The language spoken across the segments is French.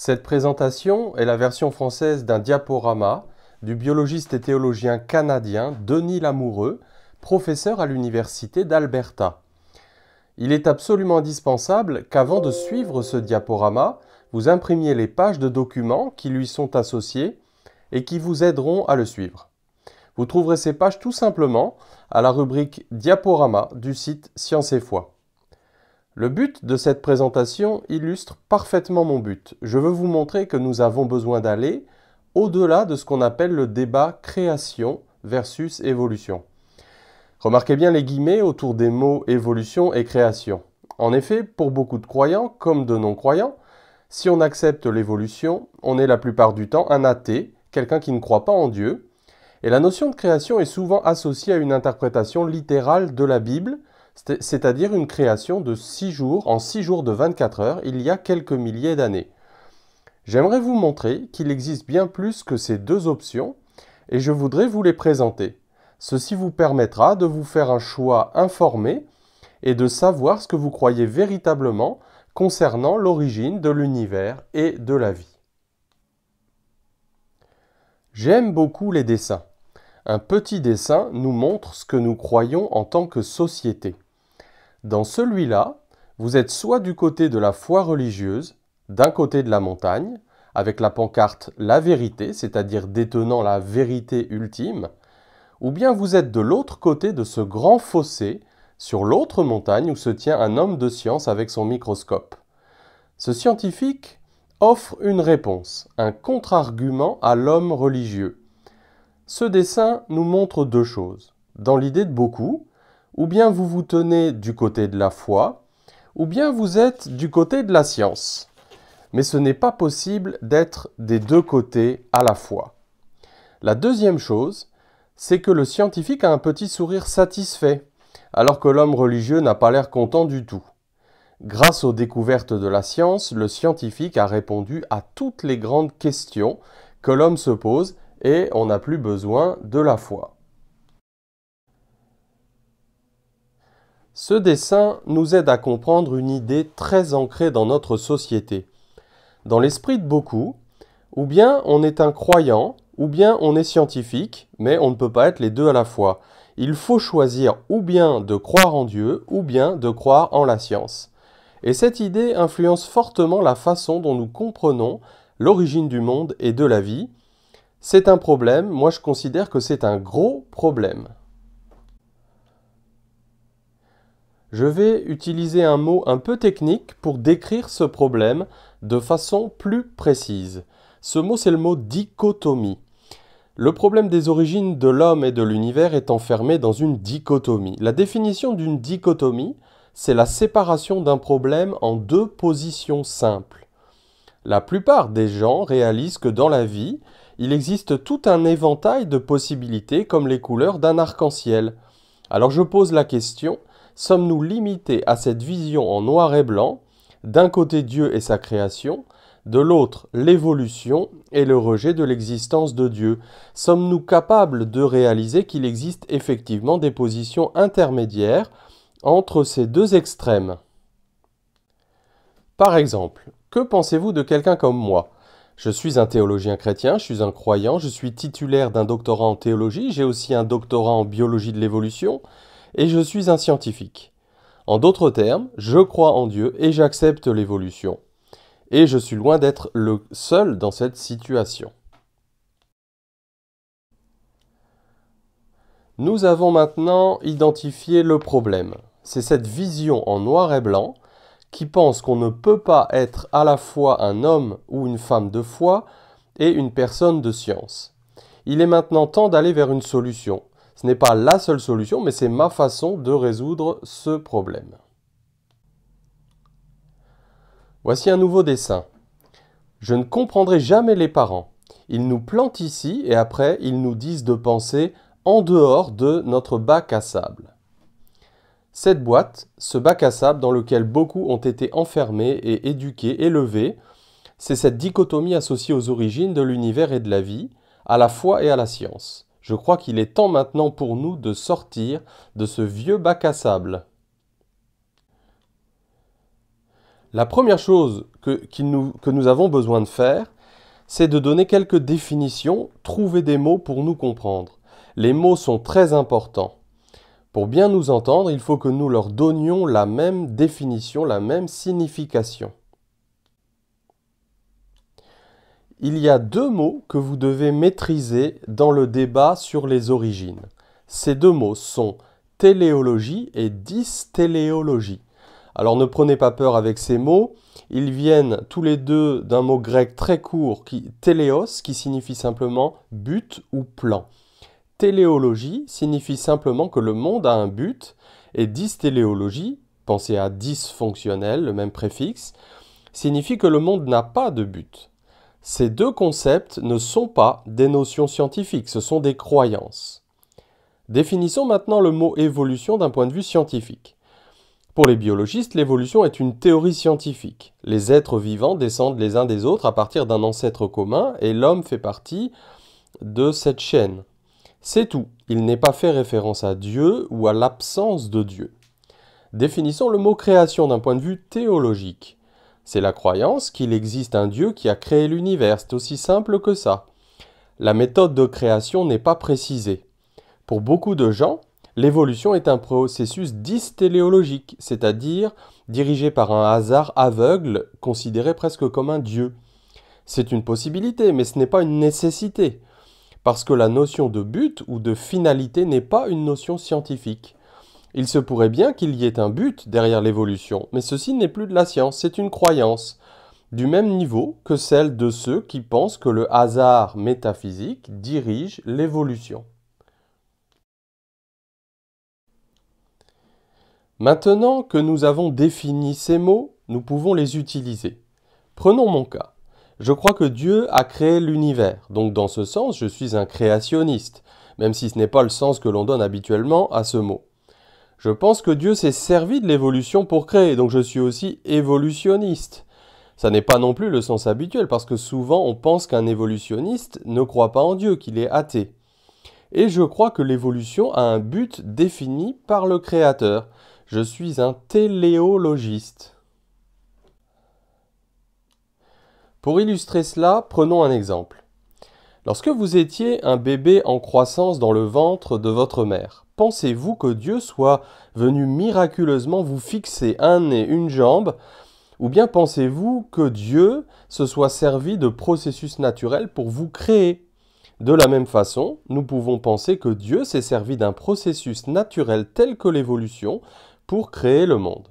Cette présentation est la version française d'un diaporama du biologiste et théologien canadien Denis Lamoureux, professeur à l'Université d'Alberta. Il est absolument indispensable qu'avant de suivre ce diaporama, vous imprimiez les pages de documents qui lui sont associées et qui vous aideront à le suivre. Vous trouverez ces pages tout simplement à la rubrique Diaporama du site Science et Foi. Le but de cette présentation illustre parfaitement mon but. Je veux vous montrer que nous avons besoin d'aller au-delà de ce qu'on appelle le débat création versus évolution. Remarquez bien les guillemets autour des mots évolution et création. En effet, pour beaucoup de croyants comme de non-croyants, si on accepte l'évolution, on est la plupart du temps un athée, quelqu'un qui ne croit pas en Dieu. Et la notion de création est souvent associée à une interprétation littérale de la Bible, c'est-à-dire une création de 6 jours, en 6 jours de 24 heures, il y a quelques milliers d'années. J'aimerais vous montrer qu'il existe bien plus que ces deux options, et je voudrais vous les présenter. Ceci vous permettra de vous faire un choix informé et de savoir ce que vous croyez véritablement concernant l'origine de l'univers et de la vie. J'aime beaucoup les dessins. Un petit dessin nous montre ce que nous croyons en tant que société. Dans celui-là, vous êtes soit du côté de la foi religieuse, d'un côté de la montagne, avec la pancarte « La vérité », c'est-à-dire détenant la vérité ultime, ou bien vous êtes de l'autre côté de ce grand fossé, sur l'autre montagne où se tient un homme de science avec son microscope. Ce scientifique offre une réponse, un contre-argument à l'homme religieux. Ce dessin nous montre deux choses. Dans l'idée de beaucoup, ou bien vous vous tenez du côté de la foi, ou bien vous êtes du côté de la science. Mais ce n'est pas possible d'être des deux côtés à la fois. La deuxième chose, c'est que le scientifique a un petit sourire satisfait, alors que l'homme religieux n'a pas l'air content du tout. Grâce aux découvertes de la science, le scientifique a répondu à toutes les grandes questions que l'homme se pose et on n'a plus besoin de la foi. Ce dessin nous aide à comprendre une idée très ancrée dans notre société. Dans l'esprit de beaucoup, ou bien on est un croyant, ou bien on est scientifique, mais on ne peut pas être les deux à la fois. Il faut choisir ou bien de croire en Dieu, ou bien de croire en la science. Et cette idée influence fortement la façon dont nous comprenons l'origine du monde et de la vie. C'est un problème, moi je considère que c'est un gros problème. Je vais utiliser un mot un peu technique pour décrire ce problème de façon plus précise. Ce mot, c'est le mot dichotomie. Le problème des origines de l'homme et de l'univers est enfermé dans une dichotomie. La définition d'une dichotomie, c'est la séparation d'un problème en deux positions simples. La plupart des gens réalisent que dans la vie, il existe tout un éventail de possibilités comme les couleurs d'un arc-en-ciel. Alors je pose la question, sommes-nous limités à cette vision en noir et blanc, d'un côté Dieu et sa création, de l'autre l'évolution et le rejet de l'existence de Dieu? Sommes-nous capables de réaliser qu'il existe effectivement des positions intermédiaires entre ces deux extrêmes? Par exemple, que pensez-vous de quelqu'un comme moi? Je suis un théologien chrétien, je suis un croyant, je suis titulaire d'un doctorat en théologie, j'ai aussi un doctorat en biologie de l'évolution, et je suis un scientifique. En d'autres termes, je crois en Dieu et j'accepte l'évolution. Et je suis loin d'être le seul dans cette situation. Nous avons maintenant identifié le problème. C'est cette vision en noir et blanc qui pense qu'on ne peut pas être à la fois un homme ou une femme de foi et une personne de science. Il est maintenant temps d'aller vers une solution. Ce n'est pas la seule solution, mais c'est ma façon de résoudre ce problème. Voici un nouveau dessin. Je ne comprendrai jamais les parents. Ils nous plantent ici et après, ils nous disent de penser en dehors de notre bac à sable. Cette boîte, ce bac à sable dans lequel beaucoup ont été enfermés et éduqués, élevés, c'est cette dichotomie associée aux origines de l'univers et de la vie, à la foi et à la science. Je crois qu'il est temps maintenant pour nous de sortir de ce vieux bac à sable. La première chose que nous avons besoin de faire, c'est de donner quelques définitions, trouver des mots pour nous comprendre. Les mots sont très importants. Pour bien nous entendre, il faut que nous leur donnions la même définition, la même signification. Il y a deux mots que vous devez maîtriser dans le débat sur les origines. Ces deux mots sont téléologie et dystéléologie. Alors ne prenez pas peur avec ces mots, ils viennent tous les deux d'un mot grec très court, téléos, qui signifie simplement but ou plan. Téléologie signifie simplement que le monde a un but, et dystéléologie, pensez à dysfonctionnel, le même préfixe, signifie que le monde n'a pas de but. Ces deux concepts ne sont pas des notions scientifiques, ce sont des croyances. Définissons maintenant le mot évolution d'un point de vue scientifique. Pour les biologistes, l'évolution est une théorie scientifique. Les êtres vivants descendent les uns des autres à partir d'un ancêtre commun et l'homme fait partie de cette chaîne. C'est tout. Il n'est pas fait référence à Dieu ou à l'absence de Dieu. Définissons le mot création d'un point de vue théologique. C'est la croyance qu'il existe un Dieu qui a créé l'univers. C'est aussi simple que ça. La méthode de création n'est pas précisée. Pour beaucoup de gens, l'évolution est un processus dystéléologique, c'est-à-dire dirigé par un hasard aveugle, considéré presque comme un Dieu. C'est une possibilité, mais ce n'est pas une nécessité, parce que la notion de but ou de finalité n'est pas une notion scientifique. Il se pourrait bien qu'il y ait un but derrière l'évolution, mais ceci n'est plus de la science, c'est une croyance, du même niveau que celle de ceux qui pensent que le hasard métaphysique dirige l'évolution. Maintenant que nous avons défini ces mots, nous pouvons les utiliser. Prenons mon cas. Je crois que Dieu a créé l'univers, donc dans ce sens, je suis un créationniste, même si ce n'est pas le sens que l'on donne habituellement à ce mot. Je pense que Dieu s'est servi de l'évolution pour créer, donc je suis aussi évolutionniste. Ça n'est pas non plus le sens habituel, parce que souvent on pense qu'un évolutionniste ne croit pas en Dieu, qu'il est athée. Et je crois que l'évolution a un but défini par le Créateur. Je suis un téléologiste. Pour illustrer cela, prenons un exemple. Lorsque vous étiez un bébé en croissance dans le ventre de votre mère, pensez-vous que Dieu soit venu miraculeusement vous fixer un nez, une jambe, ou bien pensez-vous que Dieu se soit servi de processus naturels pour vous créer ? De la même façon, nous pouvons penser que Dieu s'est servi d'un processus naturel tel que l'évolution pour créer le monde.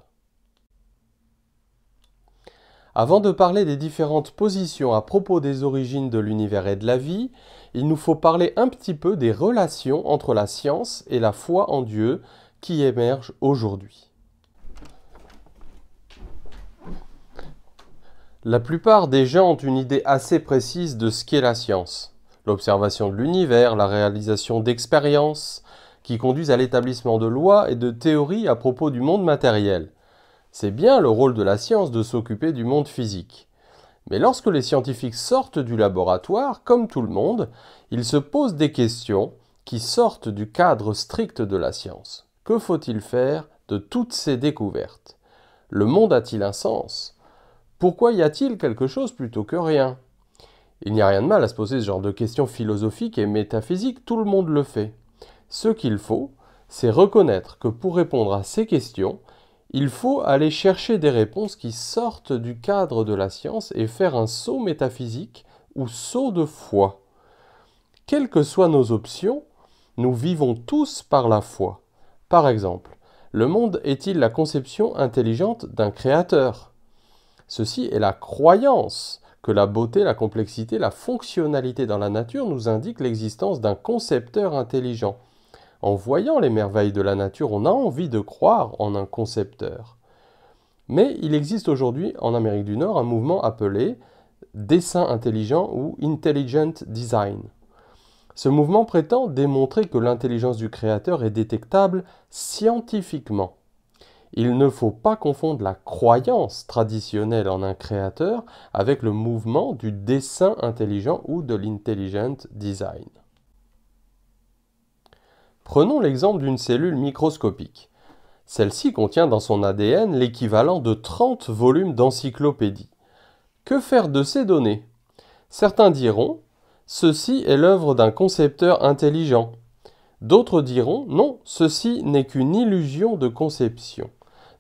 Avant de parler des différentes positions à propos des origines de l'univers et de la vie, il nous faut parler un petit peu des relations entre la science et la foi en Dieu qui émergent aujourd'hui. La plupart des gens ont une idée assez précise de ce qu'est la science. L'observation de l'univers, la réalisation d'expériences qui conduisent à l'établissement de lois et de théories à propos du monde matériel. C'est bien le rôle de la science de s'occuper du monde physique. Mais lorsque les scientifiques sortent du laboratoire, comme tout le monde, ils se posent des questions qui sortent du cadre strict de la science. Que faut-il faire de toutes ces découvertes? Le monde a-t-il un sens? Pourquoi y a-t-il quelque chose plutôt que rien? Il n'y a rien de mal à se poser ce genre de questions philosophiques et métaphysiques, tout le monde le fait. Ce qu'il faut, c'est reconnaître que pour répondre à ces questions, il faut aller chercher des réponses qui sortent du cadre de la science et faire un saut métaphysique ou saut de foi. Quelles que soient nos options, nous vivons tous par la foi. Par exemple, le monde est-il la conception intelligente d'un créateur? Ceci est la croyance que la beauté, la complexité, la fonctionnalité dans la nature nous indiquent l'existence d'un concepteur intelligent. En voyant les merveilles de la nature, on a envie de croire en un concepteur. Mais il existe aujourd'hui en Amérique du Nord un mouvement appelé dessin intelligent ou intelligent design. Ce mouvement prétend démontrer que l'intelligence du créateur est détectable scientifiquement. Il ne faut pas confondre la croyance traditionnelle en un créateur avec le mouvement du dessin intelligent ou de l'intelligent design. Prenons l'exemple d'une cellule microscopique. Celle-ci contient dans son ADN l'équivalent de 30 volumes d'encyclopédie. Que faire de ces données? Certains diront « Ceci est l'œuvre d'un concepteur intelligent ». D'autres diront « Non, ceci n'est qu'une illusion de conception ».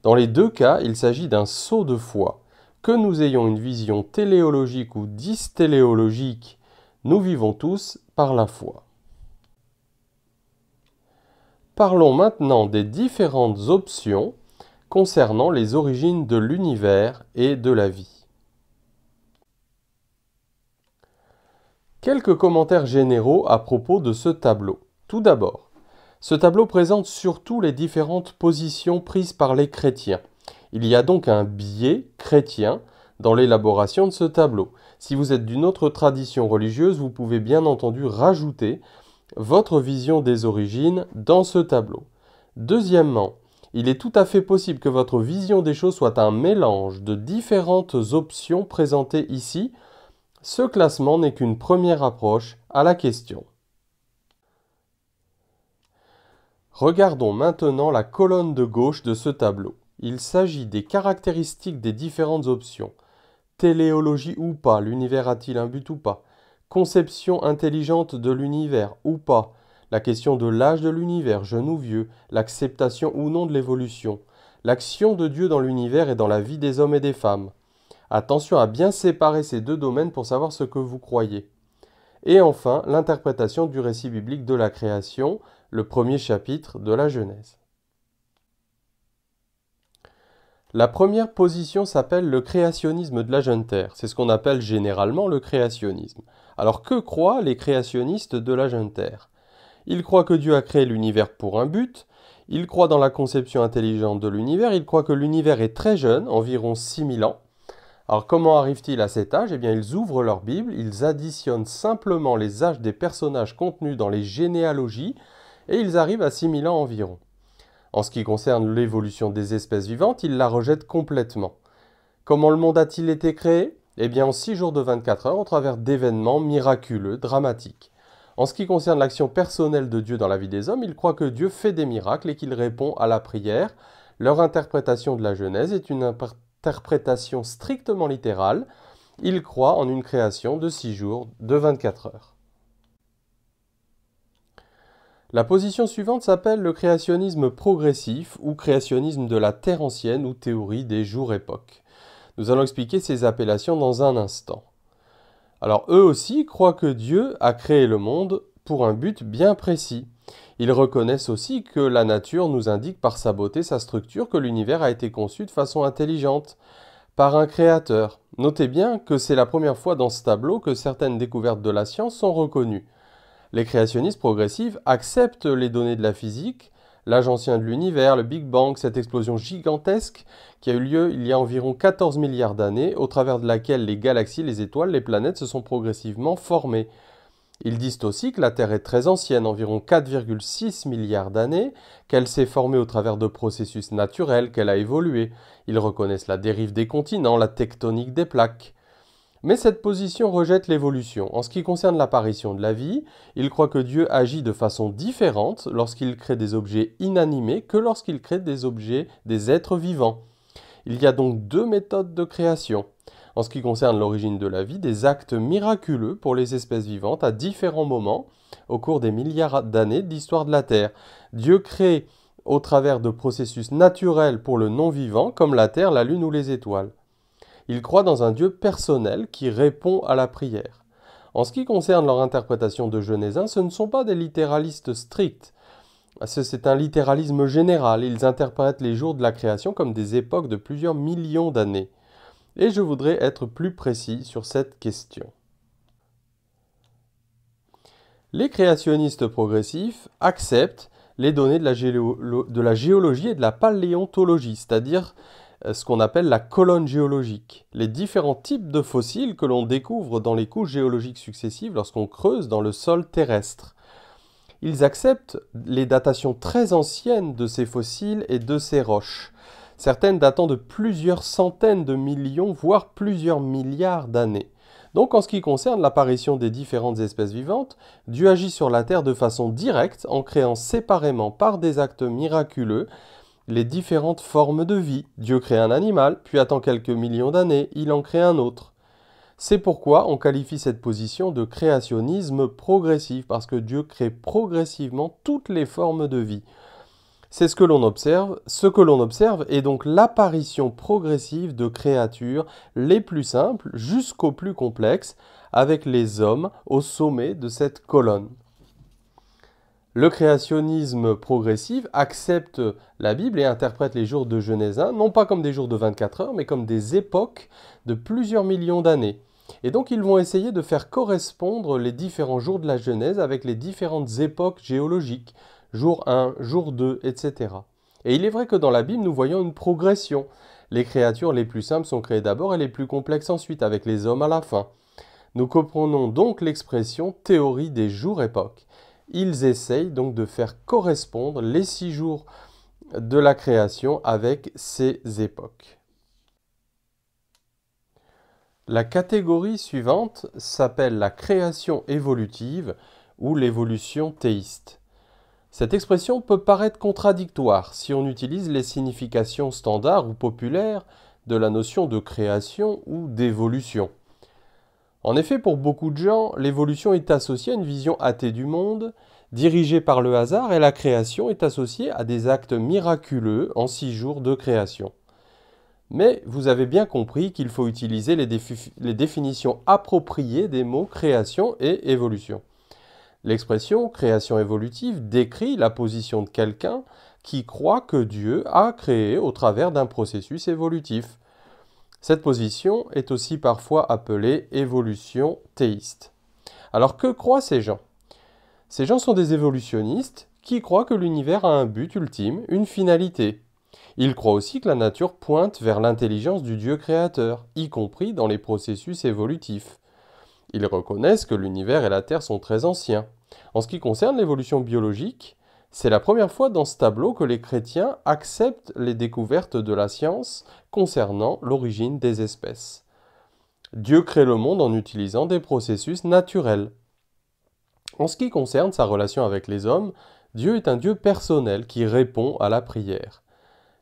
Dans les deux cas, il s'agit d'un saut de foi. Que nous ayons une vision téléologique ou dystéléologique, nous vivons tous par la foi. Parlons maintenant des différentes options concernant les origines de l'univers et de la vie. Quelques commentaires généraux à propos de ce tableau. Tout d'abord, ce tableau présente surtout les différentes positions prises par les chrétiens. Il y a donc un biais chrétien dans l'élaboration de ce tableau. Si vous êtes d'une autre tradition religieuse, vous pouvez bien entendu rajouter votre vision des origines dans ce tableau. Deuxièmement, il est tout à fait possible que votre vision des choses soit un mélange de différentes options présentées ici. Ce classement n'est qu'une première approche à la question. Regardons maintenant la colonne de gauche de ce tableau. Il s'agit des caractéristiques des différentes options. Téléologie ou pas, l'univers a-t-il un but ou pas? Conception intelligente de l'univers ou pas? La question de l'âge de l'univers, jeune ou vieux, l'acceptation ou non de l'évolution. L'action de Dieu dans l'univers et dans la vie des hommes et des femmes. Attention à bien séparer ces deux domaines pour savoir ce que vous croyez. Et enfin, l'interprétation du récit biblique de la création, le premier chapitre de la Genèse. La première position s'appelle le créationnisme de la jeune terre. C'est ce qu'on appelle généralement le créationnisme. Alors que croient les créationnistes de la jeune terre? Ils croient que Dieu a créé l'univers pour un but, ils croient dans la conception intelligente de l'univers, ils croient que l'univers est très jeune, environ 6000 ans. Alors comment arrivent-ils à cet âge? Eh bien ils ouvrent leur Bible, ils additionnent simplement les âges des personnages contenus dans les généalogies et ils arrivent à 6000 ans environ. En ce qui concerne l'évolution des espèces vivantes, ils la rejettent complètement. Comment le monde a-t-il été créé? Eh bien en 6 jours de 24 heures au travers d'événements miraculeux, dramatiques. En ce qui concerne l'action personnelle de Dieu dans la vie des hommes, ils croient que Dieu fait des miracles et qu'il répond à la prière. Leur interprétation de la Genèse est une interprétation strictement littérale. Ils croient en une création de 6 jours de 24 heures. La position suivante s'appelle le créationnisme progressif ou créationnisme de la Terre ancienne ou théorie des jours-époques. Nous allons expliquer ces appellations dans un instant. Alors eux aussi croient que Dieu a créé le monde pour un but bien précis. Ils reconnaissent aussi que la nature nous indique par sa beauté, sa structure, que l'univers a été conçu de façon intelligente, par un créateur. Notez bien que c'est la première fois dans ce tableau que certaines découvertes de la science sont reconnues. Les créationnistes progressifs acceptent les données de la physique, l'âge ancien de l'univers, le Big Bang, cette explosion gigantesque qui a eu lieu il y a environ 14 milliards d'années, au travers de laquelle les galaxies, les étoiles, les planètes se sont progressivement formées. Ils disent aussi que la Terre est très ancienne, environ 4,6 milliards d'années, qu'elle s'est formée au travers de processus naturels, qu'elle a évolué. Ils reconnaissent la dérive des continents, la tectonique des plaques. Mais cette position rejette l'évolution. En ce qui concerne l'apparition de la vie, ils croient que Dieu agit de façon différente lorsqu'il crée des objets inanimés que lorsqu'il crée des objets, des êtres vivants. Il y a donc deux méthodes de création. En ce qui concerne l'origine de la vie, des actes miraculeux pour les espèces vivantes à différents moments au cours des milliards d'années de l'histoire de la Terre. Dieu crée au travers de processus naturels pour le non-vivant comme la Terre, la Lune ou les étoiles. Ils croient dans un Dieu personnel qui répond à la prière. En ce qui concerne leur interprétation de Genèse 1, ce ne sont pas des littéralistes stricts. C'est un littéralisme général. Ils interprètent les jours de la création comme des époques de plusieurs millions d'années. Et je voudrais être plus précis sur cette question. Les créationnistes progressifs acceptent les données de la géologie et de la paléontologie, c'est-à-dire ce qu'on appelle la colonne géologique, les différents types de fossiles que l'on découvre dans les couches géologiques successives lorsqu'on creuse dans le sol terrestre. Ils acceptent les datations très anciennes de ces fossiles et de ces roches, certaines datant de plusieurs centaines de millions, voire plusieurs milliards d'années. Donc en ce qui concerne l'apparition des différentes espèces vivantes, Dieu agit sur la Terre de façon directe en créant séparément par des actes miraculeux les différentes formes de vie. Dieu crée un animal, puis attend quelques millions d'années, il en crée un autre. C'est pourquoi on qualifie cette position de créationnisme progressif, parce que Dieu crée progressivement toutes les formes de vie. C'est ce que l'on observe. Ce que l'on observe est donc l'apparition progressive de créatures les plus simples jusqu'aux plus complexes, avec les hommes au sommet de cette colonne. Le créationnisme progressif accepte la Bible et interprète les jours de Genèse 1, non pas comme des jours de 24 heures, mais comme des époques de plusieurs millions d'années. Et donc ils vont essayer de faire correspondre les différents jours de la Genèse avec les différentes époques géologiques, jour 1, jour 2, etc. Et il est vrai que dans la Bible, nous voyons une progression. Les créatures les plus simples sont créées d'abord et les plus complexes ensuite, avec les hommes à la fin. Nous comprenons donc l'expression théorie des jours-époques. Ils essayent donc de faire correspondre les 6 jours de la création avec ces époques. La catégorie suivante s'appelle la création évolutive ou l'évolution théiste. Cette expression peut paraître contradictoire si on utilise les significations standards ou populaires de la notion de création ou d'évolution. En effet, pour beaucoup de gens, l'évolution est associée à une vision athée du monde, dirigée par le hasard, et la création est associée à des actes miraculeux en 6 jours de création. Mais vous avez bien compris qu'il faut utiliser les définitions appropriées des mots création et évolution. L'expression création évolutive décrit la position de quelqu'un qui croit que Dieu a créé au travers d'un processus évolutif. Cette position est aussi parfois appelée évolution théiste. Alors que croient ces gens? Ces gens sont des évolutionnistes qui croient que l'univers a un but ultime, une finalité. Ils croient aussi que la nature pointe vers l'intelligence du Dieu créateur, y compris dans les processus évolutifs. Ils reconnaissent que l'univers et la Terre sont très anciens. En ce qui concerne l'évolution biologique, c'est la première fois dans ce tableau que les chrétiens acceptent les découvertes de la science concernant l'origine des espèces. Dieu crée le monde en utilisant des processus naturels. En ce qui concerne sa relation avec les hommes, Dieu est un Dieu personnel qui répond à la prière.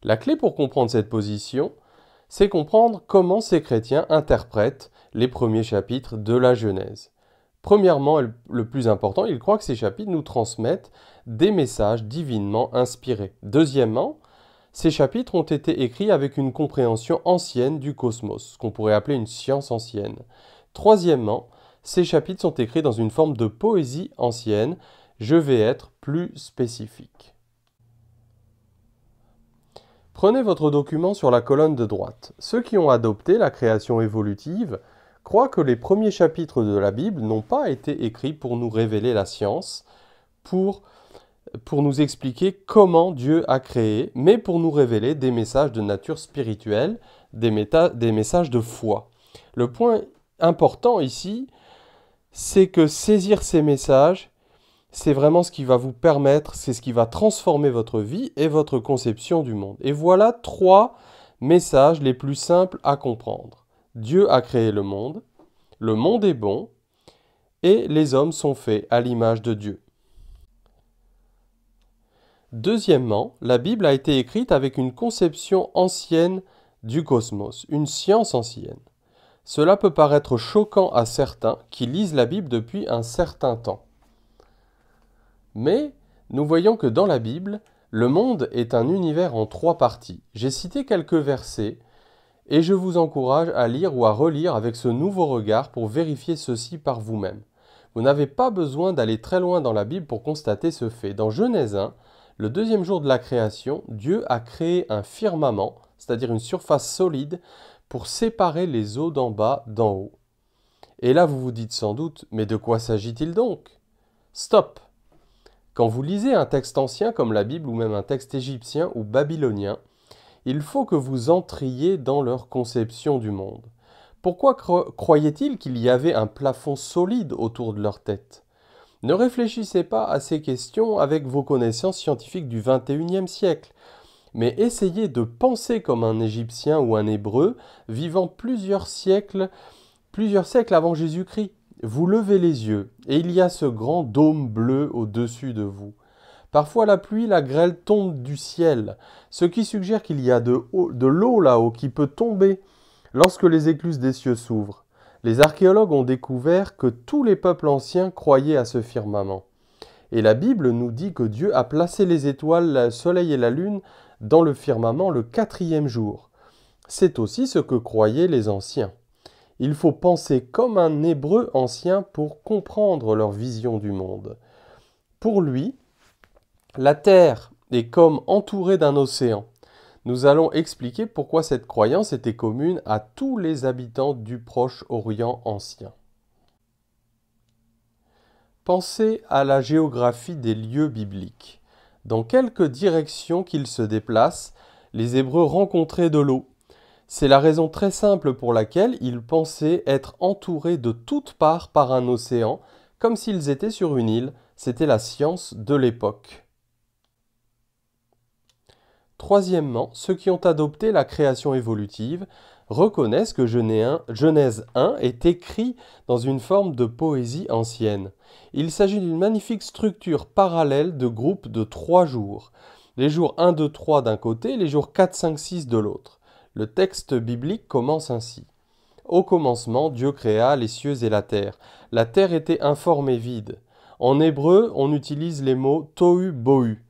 La clé pour comprendre cette position, c'est comprendre comment ces chrétiens interprètent les premiers chapitres de la Genèse. Premièrement, le plus important, ils croient que ces chapitres nous transmettent des messages divinement inspirés. Deuxièmement, ces chapitres ont été écrits avec une compréhension ancienne du cosmos, ce qu'on pourrait appeler une science ancienne. Troisièmement, ces chapitres sont écrits dans une forme de poésie ancienne. Je vais être plus spécifique. Prenez votre document sur la colonne de droite. Ceux qui ont adopté la création évolutive croient que les premiers chapitres de la Bible n'ont pas été écrits pour nous révéler la science, pour nous expliquer comment Dieu a créé, mais pour nous révéler des messages de nature spirituelle, des messages de foi. Le point important ici, c'est que saisir ces messages, c'est vraiment ce qui va vous permettre, c'est ce qui va transformer votre vie et votre conception du monde. Et voilà 3 messages les plus simples à comprendre. Dieu a créé le monde est bon, et les hommes sont faits à l'image de Dieu. Deuxièmement, la Bible a été écrite avec une conception ancienne du cosmos, une science ancienne. Cela peut paraître choquant à certains qui lisent la Bible depuis un certain temps. Mais nous voyons que dans la Bible, le monde est un univers en 3 parties. J'ai cité quelques versets et je vous encourage à lire ou à relire avec ce nouveau regard pour vérifier ceci par vous-même. Vous n'avez pas besoin d'aller très loin dans la Bible pour constater ce fait. Dans Genèse 1, le 2e jour de la création, Dieu a créé un firmament, c'est-à-dire une surface solide, pour séparer les eaux d'en bas d'en haut. Et là, vous vous dites sans doute, mais de quoi s'agit-il donc? Stop! Quand vous lisez un texte ancien comme la Bible ou même un texte égyptien ou babylonien, il faut que vous entriez dans leur conception du monde. Pourquoi croyaient-ils qu'il y avait un plafond solide autour de leur tête? Ne réfléchissez pas à ces questions avec vos connaissances scientifiques du XXIe siècle, mais essayez de penser comme un Égyptien ou un Hébreu vivant plusieurs siècles avant Jésus-Christ. Vous levez les yeux et il y a ce grand dôme bleu au-dessus de vous. Parfois la pluie, la grêle tombent du ciel, ce qui suggère qu'il y a de l'eau là-haut qui peut tomber lorsque les écluses des cieux s'ouvrent. Les archéologues ont découvert que tous les peuples anciens croyaient à ce firmament. Et la Bible nous dit que Dieu a placé les étoiles, le soleil et la lune dans le firmament le 4e jour. C'est aussi ce que croyaient les anciens. Il faut penser comme un Hébreu ancien pour comprendre leur vision du monde. Pour lui, la terre est comme entourée d'un océan. Nous allons expliquer pourquoi cette croyance était commune à tous les habitants du Proche-Orient ancien. Pensez à la géographie des lieux bibliques. Dans quelque direction qu'ils se déplacent, les Hébreux rencontraient de l'eau. C'est la raison très simple pour laquelle ils pensaient être entourés de toutes parts par un océan, comme s'ils étaient sur une île. C'était la science de l'époque. Troisièmement, ceux qui ont adopté la création évolutive reconnaissent que Genèse 1 est écrit dans une forme de poésie ancienne. Il s'agit d'une magnifique structure parallèle de groupes de 3 jours. Les jours 1, 2, 3 d'un côté, les jours 4, 5, 6 de l'autre. Le texte biblique commence ainsi. Au commencement, Dieu créa les cieux et la terre. La terre était informe et vide. En hébreu, on utilise les mots tohu bohu.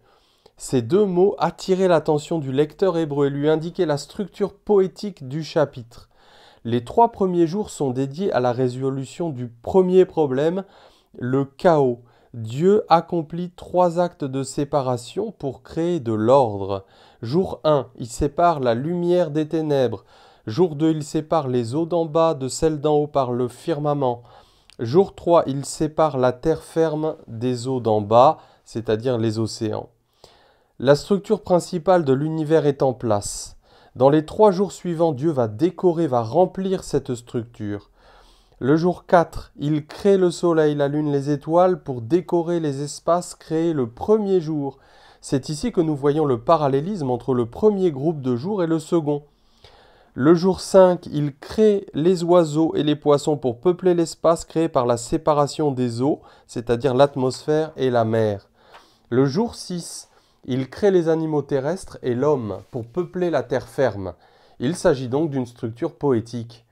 Ces deux mots attiraient l'attention du lecteur hébreu et lui indiquaient la structure poétique du chapitre. Les 3 premiers jours sont dédiés à la résolution du premier problème, le chaos. Dieu accomplit 3 actes de séparation pour créer de l'ordre. Jour 1, il sépare la lumière des ténèbres. Jour 2, il sépare les eaux d'en bas de celles d'en haut par le firmament. Jour 3, il sépare la terre ferme des eaux d'en bas, c'est-à-dire les océans. La structure principale de l'univers est en place. Dans les 3 jours suivants, Dieu va décorer, va remplir cette structure. Le jour 4, il crée le soleil, la lune, les étoiles pour décorer les espaces créés le premier jour. C'est ici que nous voyons le parallélisme entre le premier groupe de jours et le second. Le jour 5, il crée les oiseaux et les poissons pour peupler l'espace créé par la séparation des eaux, c'est-à-dire l'atmosphère et la mer. Le jour 6, il crée les animaux terrestres et l'homme pour peupler la terre ferme. Il s'agit donc d'une structure poétique.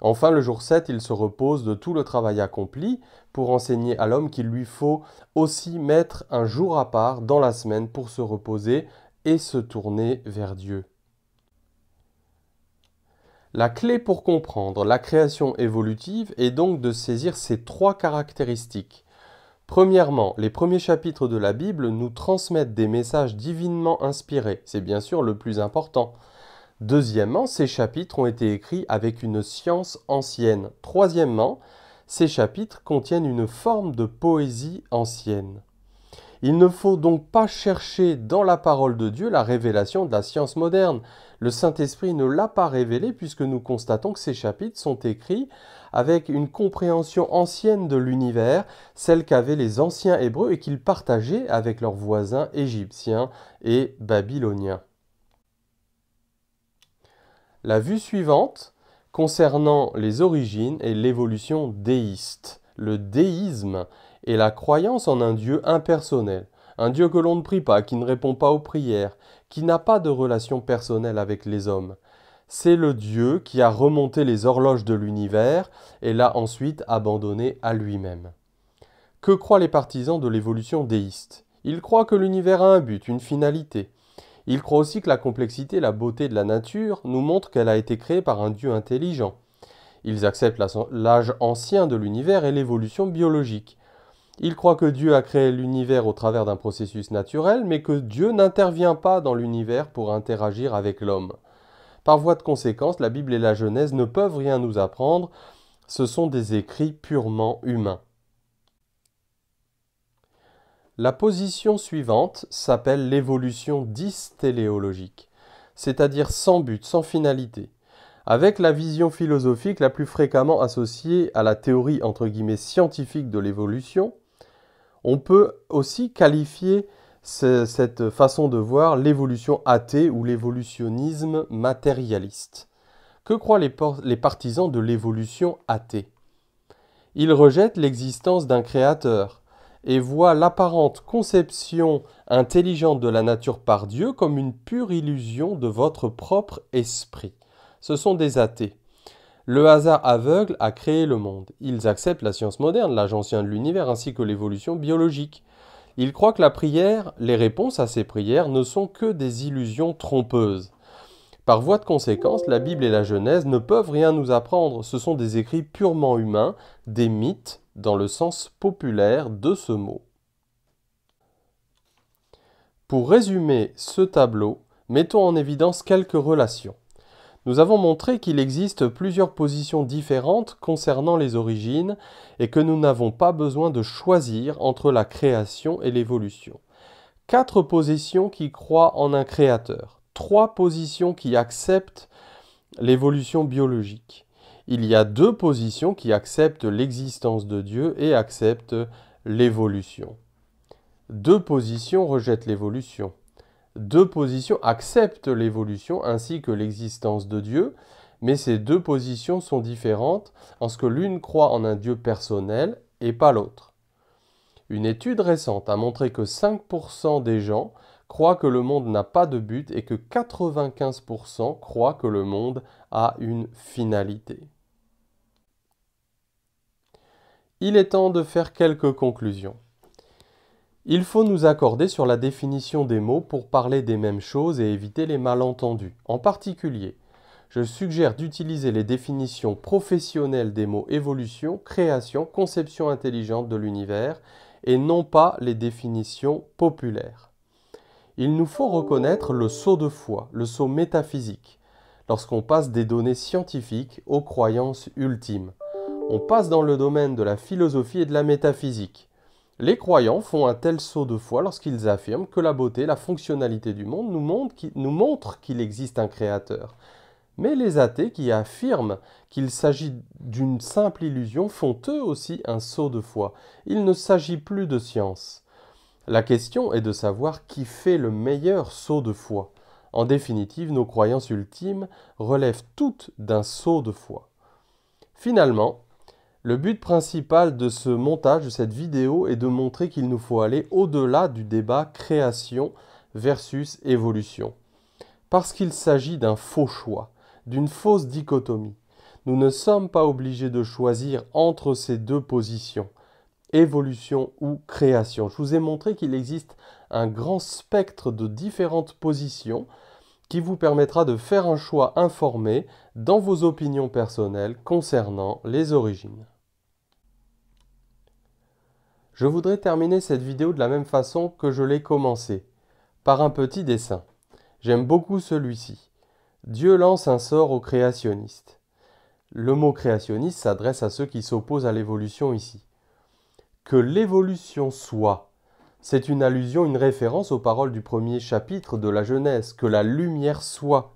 Enfin, le jour 7, il se repose de tout le travail accompli pour enseigner à l'homme qu'il lui faut aussi mettre un jour à part dans la semaine pour se reposer et se tourner vers Dieu. La clé pour comprendre la création évolutive est donc de saisir ces 3 caractéristiques. Premièrement, les premiers chapitres de la Bible nous transmettent des messages divinement inspirés. C'est bien sûr le plus important. Deuxièmement, ces chapitres ont été écrits avec une science ancienne. Troisièmement, ces chapitres contiennent une forme de poésie ancienne. Il ne faut donc pas chercher dans la parole de Dieu la révélation de la science moderne. Le Saint-Esprit ne l'a pas révélée puisque nous constatons que ces chapitres sont écrits avec une compréhension ancienne de l'univers, celle qu'avaient les anciens Hébreux et qu'ils partageaient avec leurs voisins égyptiens et babyloniens. La vue suivante concernant les origines et l'évolution déiste. Le déisme est la croyance en un Dieu impersonnel, un Dieu que l'on ne prie pas, qui ne répond pas aux prières, qui n'a pas de relation personnelle avec les hommes. C'est le Dieu qui a remonté les horloges de l'univers et l'a ensuite abandonné à lui-même. Que croient les partisans de l'évolution déiste? Ils croient que l'univers a un but, une finalité. Ils croient aussi que la complexité et la beauté de la nature nous montrent qu'elle a été créée par un Dieu intelligent. Ils acceptent l'âge ancien de l'univers et l'évolution biologique. Ils croient que Dieu a créé l'univers au travers d'un processus naturel, mais que Dieu n'intervient pas dans l'univers pour interagir avec l'homme. Par voie de conséquence, la Bible et la Genèse ne peuvent rien nous apprendre, ce sont des écrits purement humains. La position suivante s'appelle l'évolution dystéléologique, c'est-à-dire sans but, sans finalité. Avec la vision philosophique la plus fréquemment associée à la théorie entre guillemets scientifique de l'évolution, on peut aussi qualifier cette façon de voir l'évolution athée ou l'évolutionnisme matérialiste. Que croient les partisans de l'évolution athée? Ils rejettent l'existence d'un créateur et voient l'apparente conception intelligente de la nature par Dieu comme une pure illusion de votre propre esprit. Ce sont des athées. Le hasard aveugle a créé le monde. Ils acceptent la science moderne, l'âge ancien de l'univers, ainsi que l'évolution biologique. Ils croient que la prière, les réponses à ces prières ne sont que des illusions trompeuses. Par voie de conséquence, la Bible et la Genèse ne peuvent rien nous apprendre. Ce sont des écrits purement humains, des mythes, dans le sens populaire de ce mot. Pour résumer ce tableau, mettons en évidence quelques relations. Nous avons montré qu'il existe plusieurs positions différentes concernant les origines et que nous n'avons pas besoin de choisir entre la création et l'évolution. 4 positions qui croient en un créateur. 3 positions qui acceptent l'évolution biologique. Il y a 2 positions qui acceptent l'existence de Dieu et acceptent l'évolution. 2 positions rejettent l'évolution. 2 positions acceptent l'évolution ainsi que l'existence de Dieu, mais ces 2 positions sont différentes en ce que l'une croit en un Dieu personnel et pas l'autre. Une étude récente a montré que 5% des gens croient que le monde n'a pas de but et que 95% croient que le monde a une finalité. Il est temps de faire quelques conclusions. Il faut nous accorder sur la définition des mots pour parler des mêmes choses et éviter les malentendus. En particulier, je suggère d'utiliser les définitions professionnelles des mots évolution, création, conception intelligente de l'univers et non pas les définitions populaires. Il nous faut reconnaître le saut de foi, le saut métaphysique, lorsqu'on passe des données scientifiques aux croyances ultimes. On passe dans le domaine de la philosophie et de la métaphysique. Les croyants font un tel saut de foi lorsqu'ils affirment que la beauté, la fonctionnalité du monde nous montrent qu'il existe un créateur. Mais les athées qui affirment qu'il s'agit d'une simple illusion font eux aussi un saut de foi. Il ne s'agit plus de science. La question est de savoir qui fait le meilleur saut de foi. En définitive, nos croyances ultimes relèvent toutes d'un saut de foi. Finalement, le but principal de ce montage, de cette vidéo, est de montrer qu'il nous faut aller au-delà du débat création versus évolution. Parce qu'il s'agit d'un faux choix, d'une fausse dichotomie. Nous ne sommes pas obligés de choisir entre ces 2 positions, évolution ou création. Je vous ai montré qu'il existe un grand spectre de différentes positions qui vous permettra de faire un choix informé dans vos opinions personnelles concernant les origines. Je voudrais terminer cette vidéo de la même façon que je l'ai commencée, par un petit dessin. J'aime beaucoup celui-ci. Dieu lance un sort aux créationnistes. Le mot créationniste s'adresse à ceux qui s'opposent à l'évolution ici. Que l'évolution soit, c'est une allusion, une référence aux paroles du premier chapitre de la Genèse, que la lumière soit.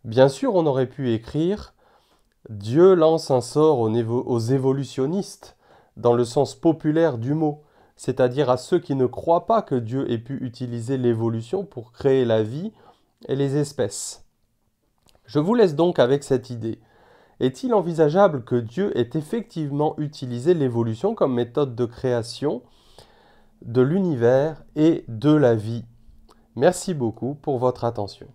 Bien sûr, on aurait pu écrire « Dieu lance un sort aux évolutionnistes », dans le sens populaire du mot, c'est-à-dire à ceux qui ne croient pas que Dieu ait pu utiliser l'évolution pour créer la vie et les espèces. Je vous laisse donc avec cette idée. Est-il envisageable que Dieu ait effectivement utilisé l'évolution comme méthode de création de l'univers et de la vie? Merci beaucoup pour votre attention.